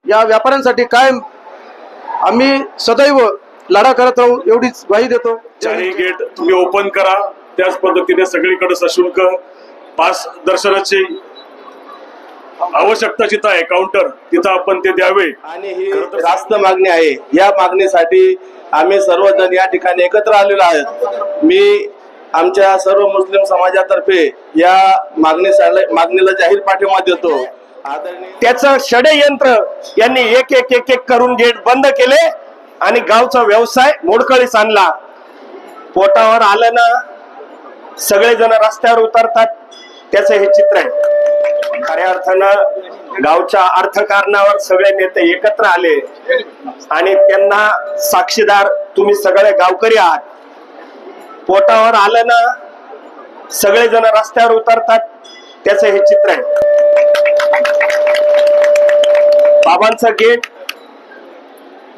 या व्यापाऱ्यांसाठी कायम आम्ही सदैव लढा करत राहू एवढीच ग्वाही देतो। चारही गेट तुम्ही ओपन करा, त्याच पद्धतीने सगळीकडे सशुल्क पास दर्शनाची आवश्यकता जिथं आहे काउंटर तिथं आपण ते द्यावे आणि ही रास्त मागणी आहे। या मागणीसाठी आम्ही सर्वजण या ठिकाणी एकत्र आलेलो आहोत। मी आमच्या सर्व मुस्लिम समाजातर्फे या मागणीला जाहीर पाठिंबा देतो। त्याचं षडयंत्र यांनी एक एक एक एक करून गेट बंद केले आणि गावचा व्यवसाय मोडकळीस आणला। पोटावर आलं ना सगळेजण रस्त्यावर उतरतात, त्याचं हे चित्र आहे। खऱ्या अर्थानं गावच्या अर्थकारणावर सगळे नेते एकत्र आले आणि त्यांना साक्षीदार तुम्ही सगळे गावकरी आहात। पोटावर आलं ना सगळेजण रस्त्यावर उतरतात, त्याचं हे चित्र आहे। बाबांचं गेट,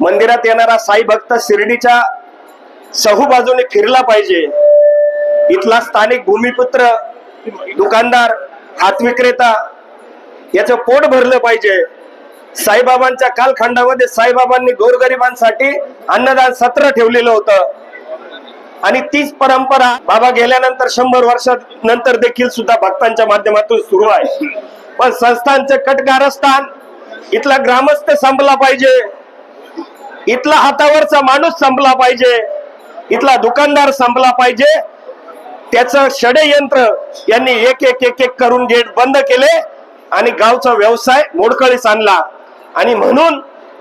मंदिरात येणारा साई भक्त शिर्डीच्या सहू बाजूने फिरला पाहिजे। इथला स्थानिक भूमिपुत्र, दुकानदार, हातविक्रेता याचं पोट भरलं पाहिजे। साईबाबांच्या कालखंडामध्ये साईबाबांनी गोरगरिबांसाठी अन्नदान सत्र ठेवलेलं होतं आणि तीच परंपरा बाबा गेल्यानंतर 100 वर्षानंतर देखील सुद्धा भक्तांच्या माध्यमातून सुरू आहे। पण संस्थांचे कटकारस्थान, इथला ग्रामस्थ संपला पाहिजे, इथला हातावरचा माणूस संपला पाहिजे, इथला दुकानदार संपला पाहिजे। त्याचं षडयंत्र यांनी एक एक एक एक करून गेट बंद केले आणि गावचा व्यवसाय मोडकळीस आणला आणि म्हणून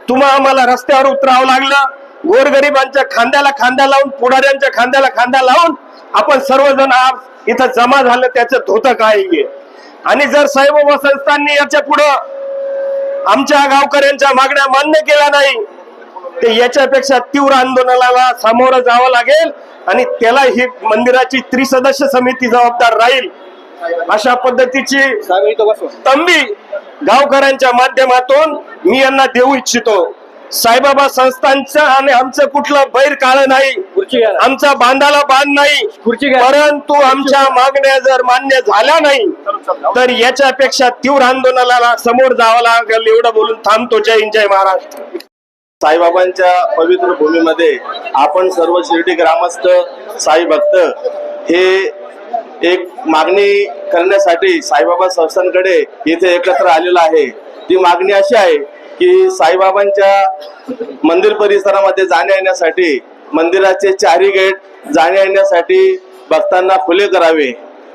तुम्हा आम्हाला रस्त्यावर उतरावं लागलं। गोरगरिबांच्या खांद्याला खांदा लावून, पुढाऱ्यांच्या खांद्याला खांदा लावून आपण सर्वजण इथं जमा झालं, त्याचं धोतं काय आहे। आणि जर साईबाबा संस्थांनी याच्या पुढं आमच्या गावकऱ्यांच्या मागण्या मान्य केल्या नाही तर याच्यापेक्षा तीव्र आंदोलनाला सामोरं जावं लागेल आणि त्याला ही मंदिराची त्रिसदस्य समिती जबाबदार राहील। अशा पद्धतीची तंबी गावकऱ्यांच्या माध्यमातून मी यांना देऊ इच्छितो। साईबाबा संस्थांचं आणि आमचं कुठलं बैर काळ नाही, आमचा बांधाला बांध नाही, परंतु आमच्या मागण्या जर मान्य झाल्या नाही तर याच्यापेक्षा तीव्र आंदोलनाला समोर जावं लागेल। एवढं बोलून थांबतो। जय हिंद, जय महाराष्ट्र। साईबाबांच्या पवित्र भूमीमध्ये आपण सर्व शिर्डी ग्रामस्थ साई भक्त हे एक मागणी करण्यासाठी साईबाबा संस्थांकडे इथे एकत्र आलेला आहे। ती मागणी अशी आहे की साईबाबांच्या मंदिर परिसरामध्ये जाण्या येण्यासाठी मंदिराचे चारही गेट जाण्या येण्यासाठी भक्तांना खुले करावे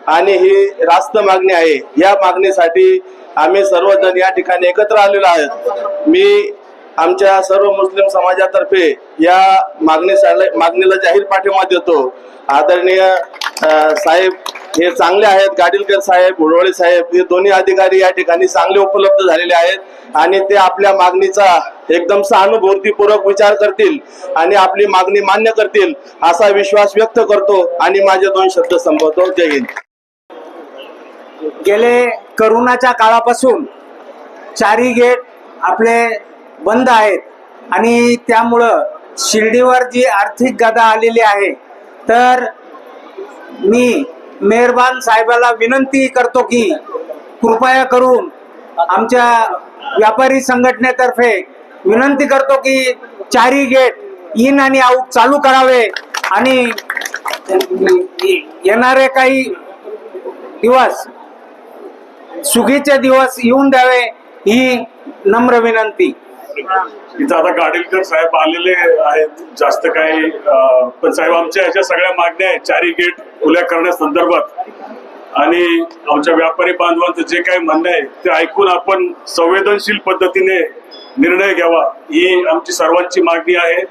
आणि ही रास्त मागणी आहे। या मागणीसाठी आम्ही सर्वजण या ठिकाणी एकत्र आलेलो आहोत। मी आमच्या सर्व मुस्लिम समाजातर्फे या मागणीला जाहीर पाठिंबा देतो। आदरणीय साहेब हे चांगले आहेत, गाडीलकर साहेब, भुडवळे साहेब हे दोन्ही अधिकारी या ठिकाणी चांगले उपलब्ध झालेले आहेत आणि ते आपल्या मागणीचा एकदम सहानुभूतीपूर्वक विचार करतील आणि आपली मागणी मान्य करतील असा विश्वास व्यक्त करतो आणि माझे 2 शब्द संपवतो। जय हिंद। गेले करोनाच्या काळापासून चारही गेट आपले बंद आहेत आणि त्यामुळं शिर्डीवर जी आर्थिक गदा आलेली आहे, तर मी मेहरबान साहेबाला विनंती करतो की कृपया करून आमच्या व्यापारी संघटनेतर्फे विनंती करतो की चारही गेट इन आणि आउट चालू करावे आणि येणारे काही दिवस सुखीचे दिवस येऊन द्यावे ही नम्र विनंती। इथं आता गाडीलकर साहेब आलेले आहेत, जास्त काही पण साहेब आमच्या ह्याच्या सगळ्या मागण्या आहेत चारही गेट खुल्या करण्यासंदर्भात आणि आमच्या व्यापारी बांधवांचं जे काही म्हणणं आहे ते ऐकून आपण संवेदनशील पद्धतीने निर्णय घ्यावा ही आमची सर्वांची मागणी आहे।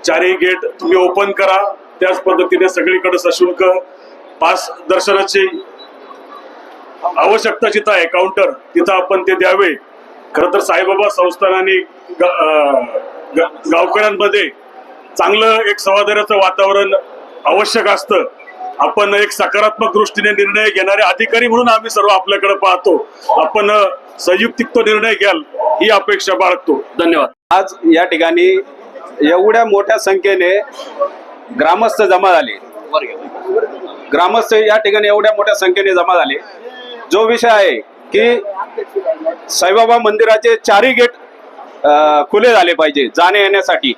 चारही गेट तुम्ही ओपन करा, त्याच पद्धतीने सगळीकडे सशुल्क पास दर्शनाची आवश्यकता जिथं आहे काउंटर तिथं आपण ते द्यावे। खरं तर साईबाबा संस्थानाने गावकऱ्यांमध्ये चांगलं एक संवादाचं वातावरण आवश्यक असतं। आपण एक सकारात्मक दृष्टीने निर्णय घेणारे अधिकारी म्हणून आम्ही सर्व आपल्याकडे पाहतो। आपण संयुक्तिक तो निर्णय घ्याल ही अपेक्षा बाळगतो। धन्यवाद। आज या ठिकाणी एवढ्या मोठ्या संख्येने ग्रामस्थ जमा झाले, ग्रामस्थ या ठिकाणी एवढ्या मोठ्या संख्येने जमा झाले। जो विषय आहे की साईबाबा मंदिराचे चारही गेट खुले झाले पाहिजे जाण्या येण्यासाठी.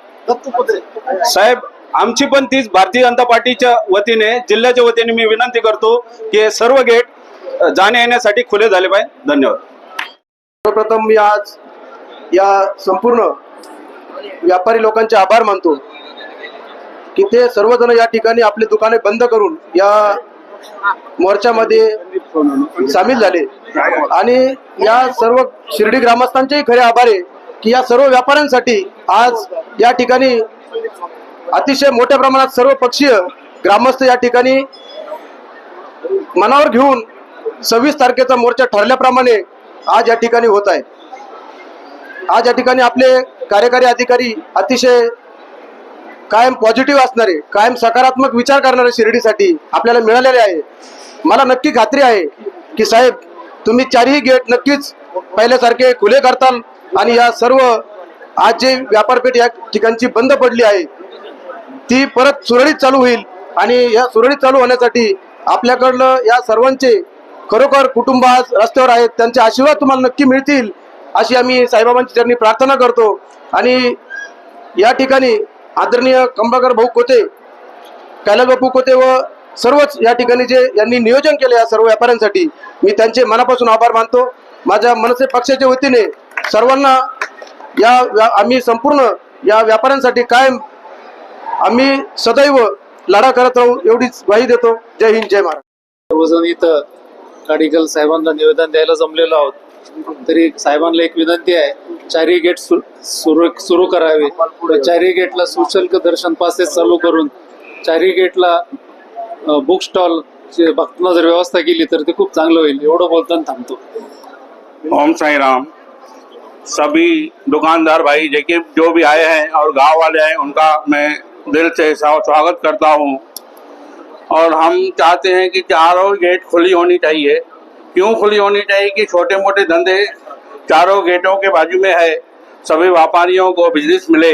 साहेब, आमची पण तीच भारतीय जनता पार्टीच्या वतीने, जिल्ह्याच्या वतीने मी विनंती करतो की हे सर्व गेट जाण्या येण्यासाठी खुले झाले पाहिजे. धन्यवाद. सर्वप्रथम मी आज या संपूर्ण व्यापारी लोकांचे आभार मानतो की ते सर्वजण या ठिकाणी आपली दुकाने बंद करून या मोर्चामध्ये सामील झाले. आणि या सर्व शिर्डी ग्रामस्थांचेही खरे आभार आहे की या सर्व व्यापाऱ्यांसाठी आज या ठिकाणी अतिशय मोठ्या प्रमाणात सर्व पक्षीय ग्रामस्थ या ठिकाणी मनावर घेऊन 26 तारखेचा मोर्चा ठरल्याप्रमाणे आज या ठिकाणी होत आहे. आज या ठिकाणी आपले कार्यकारी अधिकारी अतिशय कायम पॉझिटिव्ह असणारे, कायम सकारात्मक विचार करणारे शिर्डीसाठी आपल्याला मिळालेले आहे. मला नक्की खात्री आहे की साहेब, तुम्ही चारही गेट नक्कीच पहिल्यासारखे खुले करताल आणि या सर्व आज जे व्यापारपेठ या ठिकाणची बंद पडली आहे ती परत सुरळीत चालू होईल. आणि या सुरळीत चालू होण्यासाठी आपल्याकडलं या सर्वांचे खरोखर कुटुंब आज रस्त्यावर आहेत, त्यांचे आशीर्वाद तुम्हाला नक्की मिळतील अशी आम्ही साईबाबांच्या चरणी प्रार्थना करतो. आणि या ठिकाणी आदरणीय कंबाकर भाऊ कोते, कैलास बापू कोते व सर्वच या ठिकाणी जे यांनी नियोजन केले या सर्व व्यापाऱ्यांसाठी, मी त्यांचे मनापासून आभार मानतो. माझ्या मनसे पक्षाच्या वतीने सर्वांना आम्ही संपूर्ण या व्यापाऱ्यांसाठी कायम आम्ही सदैव लढा करत राहू एवढीच ग्वाही देतो. जय हिंद, जय महाराष्ट्र. सर्वजण इथं काडिकल साहेबांना निवेदन द्यायला जमलेलो आहोत. तरी साहेबांना एक विनंती आहे, चारही गेट सुरू करावे. चारही गेटला सशुल्क दर्शन पासेस चालू करून चारही गेटला बुक स्टॉल भक्तांना जर व्यवस्था केली तर ते खूप चांगलं होईल. एवढं बोलताना थांबतो. ओम साई राम. सभी दुकानदार भाई जो भी आए हैं और गांव वाले हैं उनका मैं दिल से स्वागत करता हूं. और हम चाहते हैं कि चारों गेट खुली होनी चाहिए. क्यों खुली होनी चाहिए कि छोटे मोटे धंधे चारों गेटों के बाजू में है, सभी व्यापारियों को बिजनेस मिले,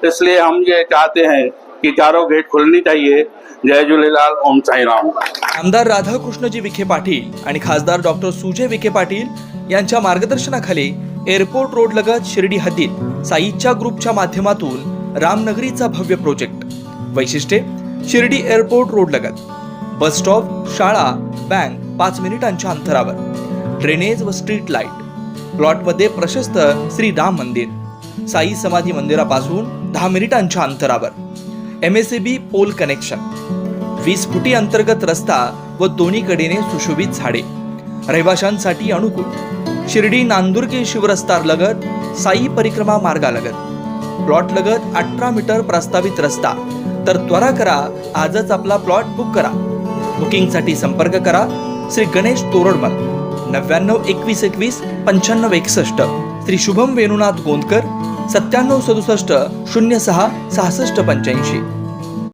इसलिए हम ये चाहते हैं कि चारों गेट खुलनी चाहिए. जय झूलेलाल. ओम साई राम. आमदार राधाकृष्णजी विखे पाटील आणि खासदार डॉक्टर सुजय विखे पाटील यांच्या मार्गदर्शनाखाली एअरपोर्ट रोड लगत शिर्डी हद्दीत साईच्या ग्रुपच्या माध्यमातून रामनगरीचा भव्य प्रोजेक्ट. वैशिष्ट्ये: शिर्डी एअरपोर्ट रोड लगत बस स्टॉप, शाळा, बँक 5 मिनिटांच्या अंतरावर, ड्रेनेज व स्ट्रीट लाईट. प्लॉटमध्ये प्रशस्त श्री राम मंदिर, साई समाधी मंदिरापासून 10 मिनिटांच्या अंतरावर, MSAB पोल कनेक्शन, 20 फुटी अंतर्गत रस्ता व दोन्ही कडेने सुशोभित झाडे, रहिवाशांसाठी अनुकूल. शिर्डी नांदुर्गे शिवरस्ता लगत साई परिक्रमा मार्गालगत. प्लॉट लगत 18 मीटर प्रस्तावित रस्ता. तर त्वरा करा, आजच आपला प्लॉट बुक करा. बुकिंगसाठी संपर्क करा श्री गणेश तोरडमल 99 21 21 95 61, श्री शुभम वेणुनाथ गोंदकर 97 67 06 66 85.